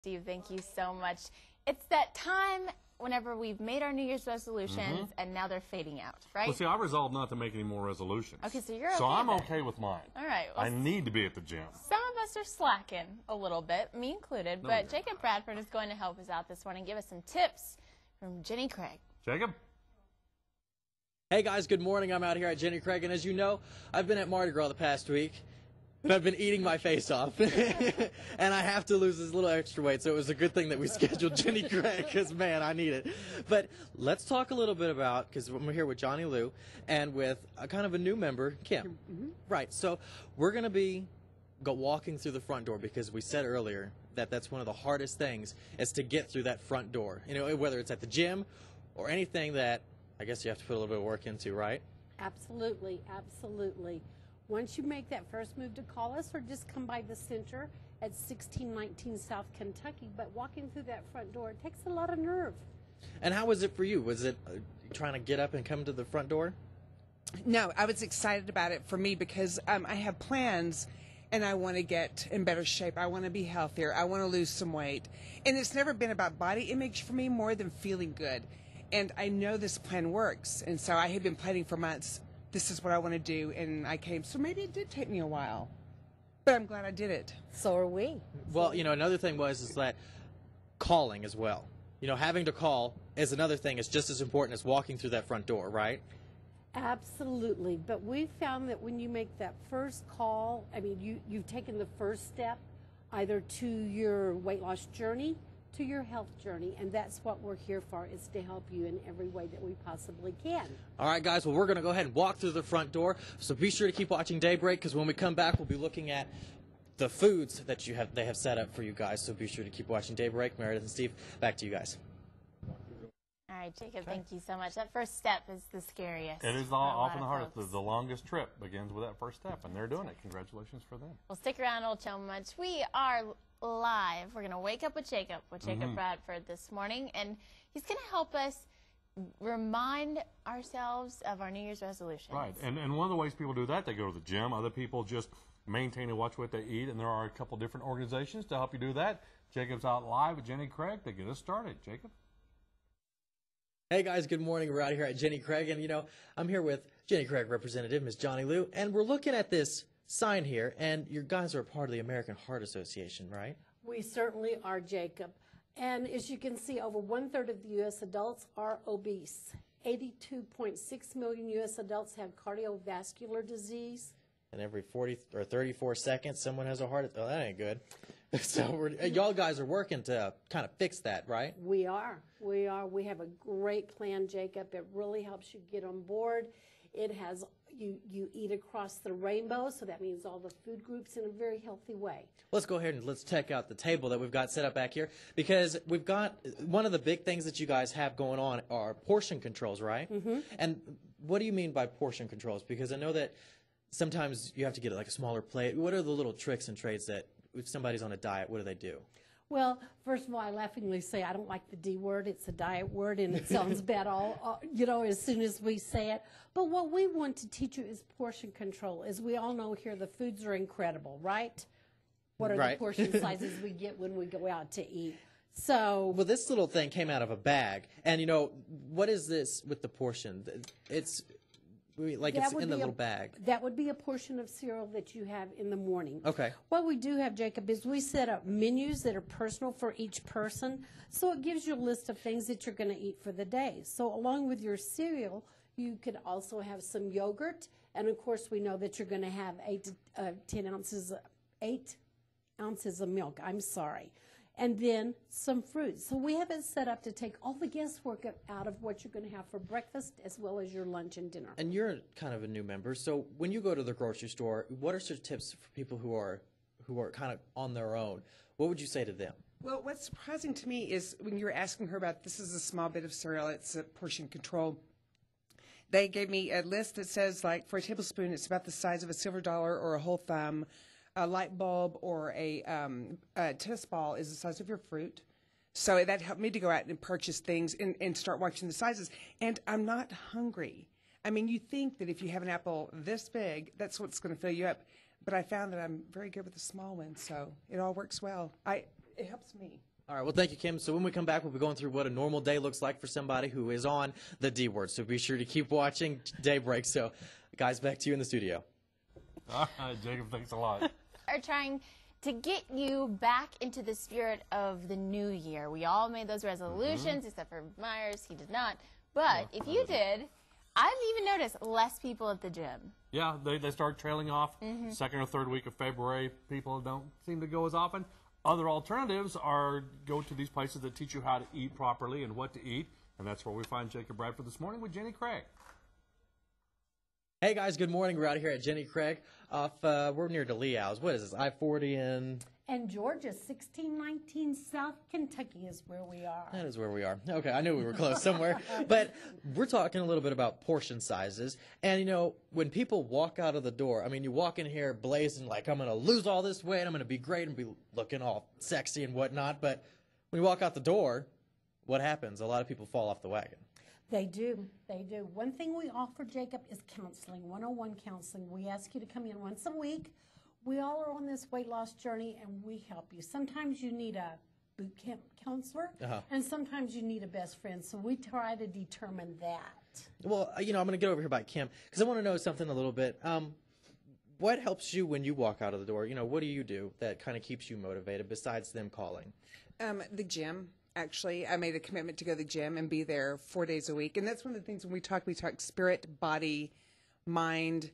Steve, thank you so much. It's that time whenever we've made our New Year's resolutions and now they're fading out, right? Well, see, I resolved not to make any more resolutions. Okay, so you're okay. So I'm okay with mine. All right. Well, I need to be at the gym. some of us are slacking a little bit, me included, but Jacob Bradford is going to help us out this morning, give us some tips from Jenny Craig. Jacob? Hey guys, good morning. I'm out here at Jenny Craig, and as you know, I've been at Mardi Gras the past week, and I've been eating my face off. And I have to lose this little extra weight, so it was a good thing that we scheduled Jenny Craig, because, man, I need it. But let's talk a little bit about, because we're here with Johnny Lou, and with a kind of a new member, Kim. Right, so we're going to be walking through the front door, because we said earlier that that's one of the hardest things, is to get through that front door. You know, whether it's at the gym or anything that I guess you have to put a little bit of work into, right? Absolutely, absolutely. Once you make that first move to call us, or just come by the center at 1619 South Kentucky, but walking through that front door, it takes a lot of nerve. And how was it for you? Was it trying to get up and come to the front door? No, I was excited about it for me because I have plans and I want to get in better shape. I want to be healthier. I want to lose some weight. And it's never been about body image for me more than feeling good. And I know this plan works, and so I had been planning for months. This is what I want to do, and I came. So maybe it did take me a while, but I'm glad I did it. So are we. Well, you know, another thing is that calling as well. You know, having to call is another thing. It's just as important as walking through that front door, right? Absolutely. But we found that when you make that first call, I mean, you've taken the first step either to your weight loss journey, to your health journey, and that's what we're here for, is to help you in every way that we possibly can. All right, guys, well, we're going to go ahead and walk through the front door, so be sure to keep watching Daybreak, because when we come back, we'll be looking at the foods that they have set up for you guys, so be sure to keep watching Daybreak. Meredith and Steve, back to you guys. All right, Jacob, thank you so much. That first step is the scariest. It is often the hardest. The longest trip begins with that first step, and they're doing it. Congratulations for them. Well, stick around, old so much. We are live. We're going to wake up with Jacob Bradford this morning, and he's going to help us remind ourselves of our New Year's resolutions. Right, and one of the ways people do that, they go to the gym. Other people just maintain and watch what they eat, and there are a couple different organizations to help you do that. Jacob's out live with Jenny Craig to get us started. Jacob? Hey guys, good morning. We're out here at Jenny Craig, and you know, I'm here with Jenny Craig representative, Ms. Johnny Lou, and we're looking at this sign here, and you guys are a part of the American Heart Association, right? We certainly are, Jacob. And as you can see, over 1/3 of the U.S. adults are obese. 82.6 million U.S. adults have cardiovascular disease. And every 40 or 34 seconds, someone has a heart attack. Oh, that ain't good. So y'all guys are working to kind of fix that, right? We are. We are. We have a great plan, Jacob. It really helps you get on board. It has you eat across the rainbow, so that means all the food groups in a very healthy way. Let's go ahead and let's check out the table that we've got set up back here, because we've got one of the big things that you guys have going on are portion controls, right? And what do you mean by portion controls? Because I know that sometimes you have to get like a smaller plate. What are the little tricks and trades that if somebody's on a diet, what do they do? Well, first of all, I laughingly say I don't like the D word. It's a diet word, and it sounds bad you know, as soon as we say it. But what we want to teach you is portion control. As we all know here, the foods are incredible, right? What are the portion sizes we get when we go out to eat? So, well, this little thing came out of a bag, and you know, what is this with the portion? It's like it's in the little bag. That would be a portion of cereal that you have in the morning. Okay. What we do have, Jacob, is we set up menus that are personal for each person. So it gives you a list of things that you're going to eat for the day. So along with your cereal, you could also have some yogurt. And, of course, we know that you're going to have 8 ounces of milk. I'm sorry. And then some fruit. So we have it set up to take all the guesswork out of what you're going to have for breakfast as well as your lunch and dinner. And you're kind of a new member, so when you go to the grocery store, what are some tips for people who are kind of on their own? What would you say to them? Well, what's surprising to me is when you were asking her about this is a small bit of cereal, it's a portion control. They gave me a list that says, like, for a tablespoon, it's about the size of a silver dollar or a whole thumb. A light bulb or a tennis ball is the size of your fruit. So that helped me to go out and purchase things and start watching the sizes. And I'm not hungry. I mean, you think that if you have an apple this big, that's what's going to fill you up. But I found that I'm very good with the small ones, so it all works well. It helps me. All right, well, thank you, Kim. So when we come back, we'll be going through what a normal day looks like for somebody who is on the D word. So be sure to keep watching Daybreak. So, guys, back to you in the studio. All right, Jacob, thanks a lot. Are trying to get you back into the spirit of the new year. We all made those resolutions, except for Myers. He did not. But if you did, I've even noticed less people at the gym. Yeah, they start trailing off. Second or third week of February, people don't seem to go as often. Other alternatives are go to these places that teach you how to eat properly and what to eat. And that's where we find Jacob Bradford this morning with Jenny Craig. Hey, guys, good morning. We're out here at Jenny Craig. We're near DeLeo's. What is this, I-40 And Georgia, 1619 South Kentucky is where we are. That is where we are. Okay, I knew we were close somewhere. But we're talking a little bit about portion sizes. And, you know, when people walk out of the door, I mean, you walk in here blazing like, I'm going to lose all this weight, I'm going to be great and be looking all sexy and whatnot. But when you walk out the door, what happens? A lot of people fall off the wagon. They do. They do. One thing we offer, Jacob, is counseling, 101 counseling. We ask you to come in once a week. We all are on this weight loss journey, and we help you. Sometimes you need a boot camp counselor, and sometimes you need a best friend. So we try to determine that. Well, you know, I'm going to get over here by Kim, because I want to know something a little bit. What helps you when you walk out of the door? You know, what do you do that kind of keeps you motivated besides them calling? The gym. Actually, I made a commitment to go to the gym and be there 4 days a week. And that's one of the things when we talk spirit, body, mind.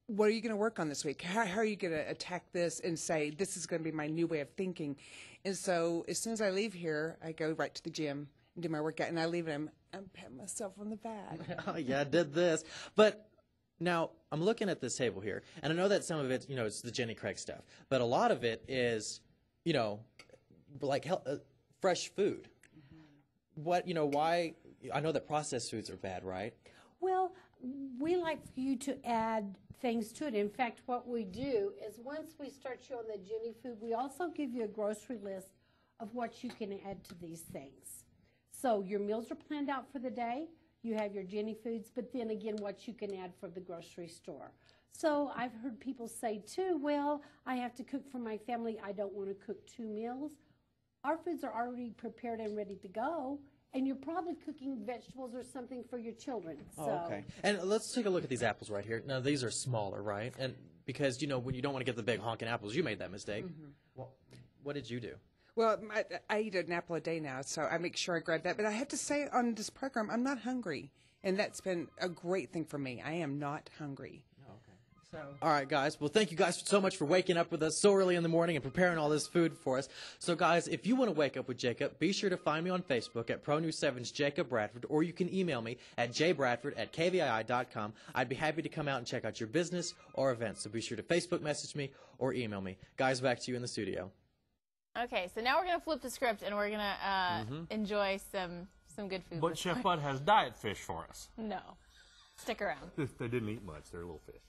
What are you going to work on this week? How are you going to attack this and say, this is going to be my new way of thinking? And so as soon as I leave here, I go right to the gym and do my workout. And I leave and I'm patting myself on the back. Oh, yeah, I did this. But now I'm looking at this table here, and I know that some of it, you know, it's the Jenny Craig stuff. But a lot of it is, you know, like fresh food. What, you know, why? I know that processed foods are bad, right? Well, we like for you to add things to it. In fact, what we do is once we start you on the Jenny food, we also give you a grocery list of what you can add to these things. So your meals are planned out for the day. You have your Jenny foods, but then again, what you can add for the grocery store. So I've heard people say too, well, I have to cook for my family. I don't want to cook 2 meals. Our foods are already prepared and ready to go, and you're probably cooking vegetables or something for your children. So. Oh, okay. And let's take a look at these apples right here. Now, these are smaller, right? And because, you know, when you don't want to get the big honking apples, you made that mistake. Well, what did you do? Well, I eat an apple a day now, so I make sure I grab that. But I have to say on this program, I'm not hungry, and that's been a great thing for me. I am not hungry. So. All right, guys. Well, thank you guys so much for waking up with us so early in the morning and preparing all this food for us. So, guys, if you want to wake up with Jacob, be sure to find me on Facebook at Pro News 7's Jacob Bradford, or you can email me at jbradford@kvii.com. I'd be happy to come out and check out your business or events. So be sure to Facebook message me or email me. Guys, back to you in the studio. Okay, so now we're going to flip the script, and we're going to enjoy some good food. But Chef Bud has diet fish for us. No. Stick around. They didn't eat much. They're little fish.